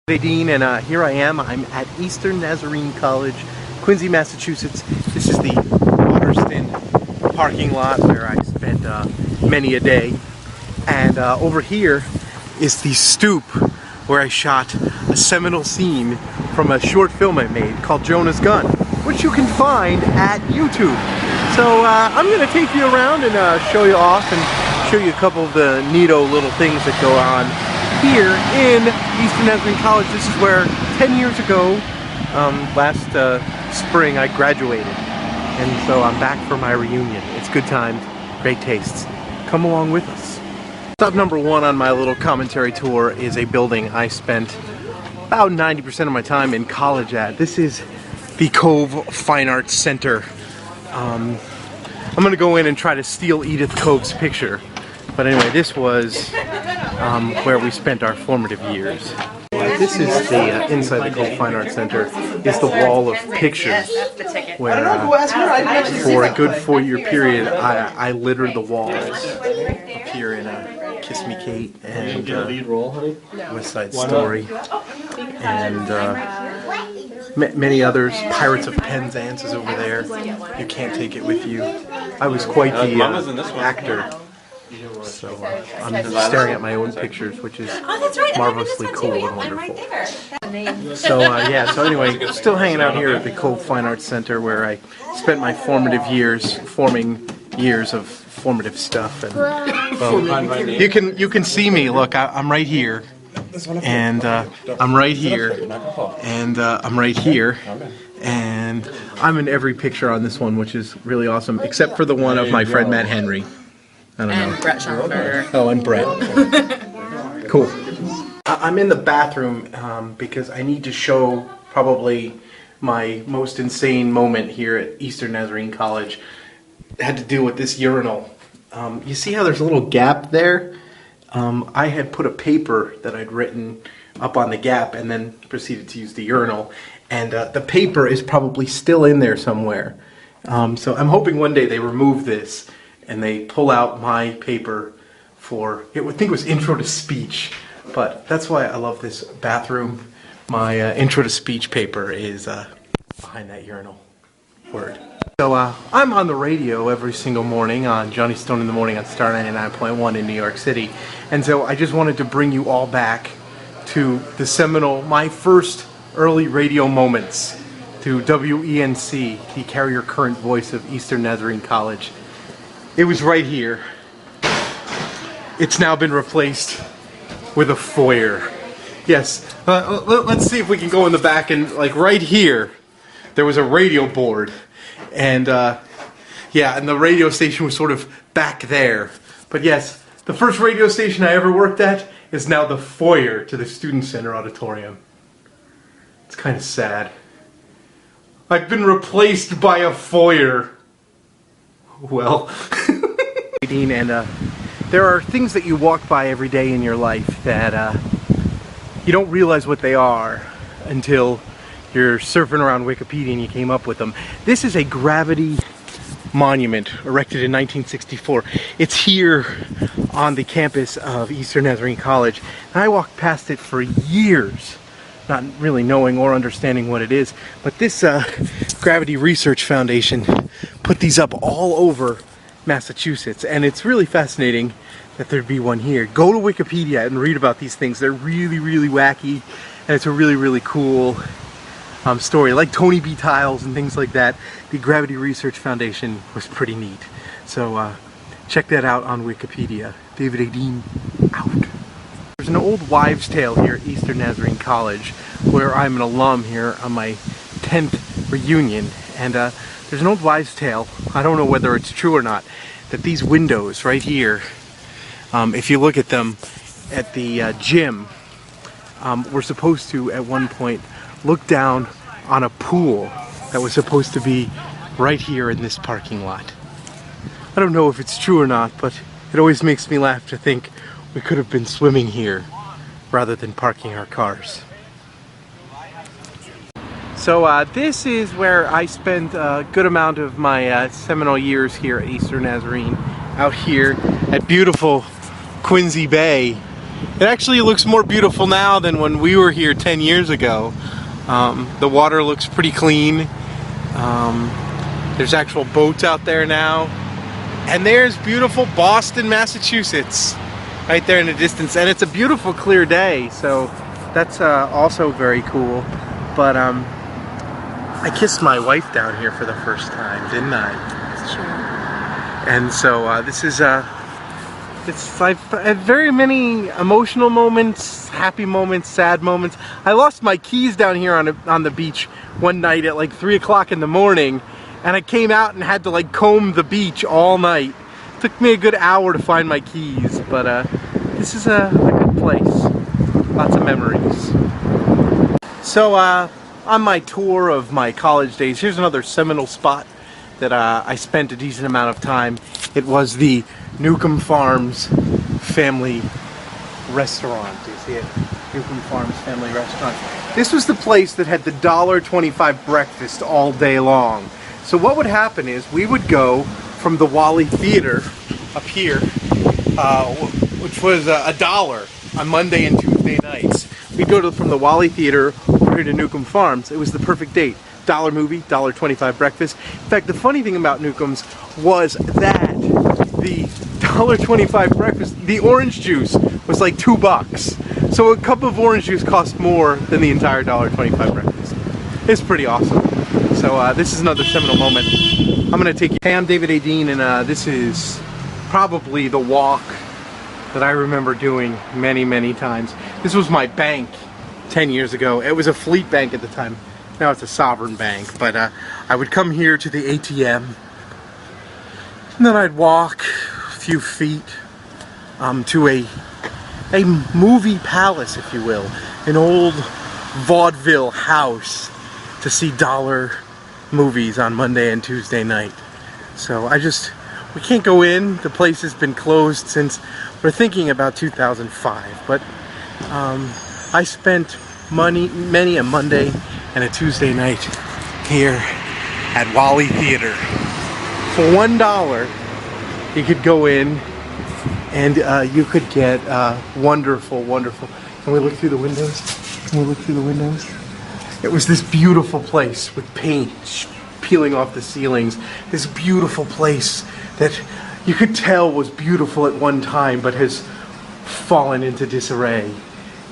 Hey Dean, and here I am. I'm at Eastern Nazarene College, Quincy, Massachusetts. This is the Waterston parking lot where I spent many a day. And over here is the stoop where I shot a seminal scene from a short film I made called Jonah's Gun, which you can find at YouTube. So I'm going to take you around and show you off and show you a couple of the neato little things that go on here in Eastern Nazarene College. This is where 10 years ago, last spring, I graduated. And so I'm back for my reunion. It's good times, great tastes. Come along with us. Stop number one on my little commentary tour is a building I spent about 90% of my time in college at. This is the Cove Fine Arts Center. I'm going to go in and try to steal Edith Cove's picture. But anyway, this was where we spent our formative years. This is the inside the Cove Fine Arts Center. Is the wall of pictures where for a good 4-year period I littered the walls up here in Kiss Me Kate and West Side Story and many others. Pirates of Penzance is over there. You Can't Take It With You. I was quite the actor. So I'm staring at my own pictures, which is marvelously cool and wonderful. So yeah, so anyway, still hanging out here at the Cove Fine Arts Center where I spent my formative years, forming years of formative stuff. And well, you can see me. Look, I'm right here, and I'm right here, and I'm right here, and I'm in every picture on this one, which is really awesome, except for the one of my friend Matt Henry. I don't know. Brett Schonberger. Oh, and Brett. Cool. I'm in the bathroom because I need to show probably my most insane moment here at Eastern Nazarene College. It had to do with this urinal. You see how there's a little gap there? I had put a paper that I'd written up on the gap and then proceeded to use the urinal. And the paper is probably still in there somewhere. So I'm hoping one day they remove this and they pull out my paper for, I think it was Intro to Speech, but that's why I love this bathroom. My Intro to Speech paper is behind that urinal. Word. So I'm on the radio every single morning on Johnny Stone in the Morning on Star 99.1 in New York City, and so I just wanted to bring you all back to the seminal, my first early radio moments, to WENC, the carrier current voice of Eastern Nazarene College. It was right here. It's now been replaced with a foyer. Yes, let's see if we can go in the back and, like, right here, there was a radio board. And, yeah, and the radio station was sort of back there. But yes, the first radio station I ever worked at is now the foyer to the Student Center Auditorium. It's kind of sad. I've been replaced by a foyer. Well, and there are things that you walk by every day in your life that you don't realize what they are until you're surfing around Wikipedia and you came up with them. This is a gravity monument erected in 1964. It's here on the campus of Eastern Nazarene College, and I walked past it for years, not really knowing or understanding what it is. But this Gravity Research Foundation put these up all over Massachusetts, and it's really fascinating that there'd be one here. Go to Wikipedia and read about these things. They're really, really wacky, and it's a really, really cool story. Like Tony B. Tiles and things like that. The Gravity Research Foundation was pretty neat. So check that out on Wikipedia. David A. Dean, out. There's an old wives' tale here at Eastern Nazarene College, where I'm an alum here on my 10th reunion, and there's an old wives' tale, I don't know whether it's true or not, that these windows right here, if you look at them at the gym, were supposed to, at one point, look down on a pool that was supposed to be right here in this parking lot. I don't know if it's true or not, but it always makes me laugh to think we could have been swimming here rather than parking our cars. So this is where I spent a good amount of my seminal years here at Eastern Nazarene, out here at beautiful Quincy Bay It actually looks more beautiful now than when we were here 10 years ago. The water looks pretty clean. There's actual boats out there now. And there's beautiful Boston, Massachusetts, right there in the distance. And it's a beautiful clear day, so that's also very cool. But I kissed my wife down here for the first time, didn't I? Sure. And so this is I've had very many emotional moments, happy moments, sad moments. I lost my keys down here on the beach one night at like 3 o'clock in the morning, and I came out and had to like comb the beach all night. It took me a good hour to find my keys, but this is a good place. Lots of memories. So on my tour of my college days, here's another seminal spot that I spent a decent amount of time. It was the Newcomb Farms Family Restaurant. Do you see it? Newcomb Farms Family Restaurant. This was the place that had the $1.25 breakfast all day long. So what would happen is we would go from the Wally Theater up here, which was $1 on Monday and Tuesday nights. We'd go from the Wally Theater over here to Newcomb Farms. It was the perfect date. $1 movie, $1.25 breakfast. In fact, the funny thing about Newcomb's was that the $1.25 breakfast, the orange juice was like $2. So a cup of orange juice cost more than the entire $1.25 breakfast. It's pretty awesome. So this is another seminal moment. I'm gonna take you. Hey, I'm David A. Dean, and this is probably the walk that I remember doing many, many times. This was my bank 10 years ago. It was a Fleet Bank at the time. Now it's a Sovereign Bank, but I would come here to the ATM, and then I'd walk a few feet to a movie palace, if you will, an old vaudeville house to see dollar movies on Monday and Tuesday night. So we can't go in. The place has been closed since, we're thinking about 2005, but I spent many a Monday and a Tuesday night here at Wally Theater. For $1, you could go in and you could get wonderful. Can we look through the windows? Can we look through the windows? It was this beautiful place with paint peeling off the ceilings. This beautiful place that you could tell was beautiful at one time, but has fallen into disarray.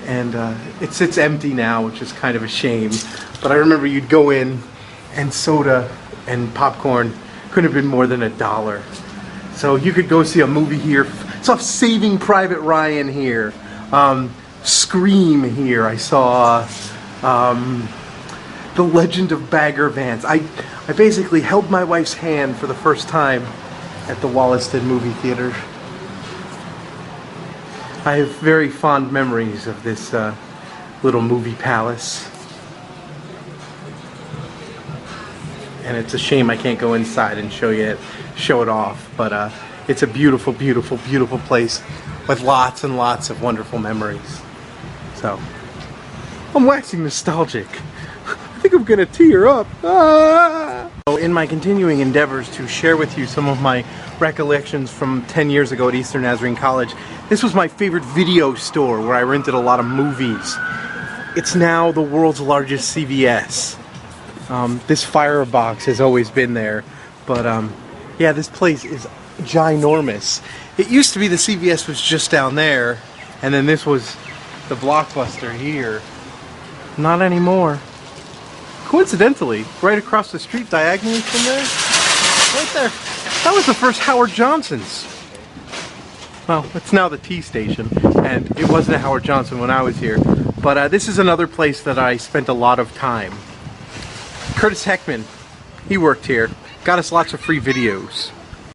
And it sits empty now, which is kind of a shame. But I remember you'd go in, and soda and popcorn couldn't have been more than $1. So you could go see a movie here. Saw Saving Private Ryan here. Scream here. I saw The Legend of Bagger Vance. I basically held my wife's hand for the first time at the Wollaston movie theater. I have very fond memories of this little movie palace. And it's a shame I can't go inside and show it off, but it's a beautiful place with lots and lots of wonderful memories. So, I'm waxing nostalgic. I think I'm gonna tear up. Ah! So in my continuing endeavors to share with you some of my recollections from 10 years ago at Eastern Nazarene College, this was my favorite video store where I rented a lot of movies. It's now the world's largest CVS. This firebox has always been there, but yeah, this place is ginormous. It used to be the CVS was just down there, and then this was the Blockbuster here. Not anymore. Coincidentally, right across the street diagonally from there, right there, that was the first Howard Johnson's. Well, it's now the T station, and it wasn't a Howard Johnson when I was here. But this is another place that I spent a lot of time. Curtis Heckman, he worked here, got us lots of free videos.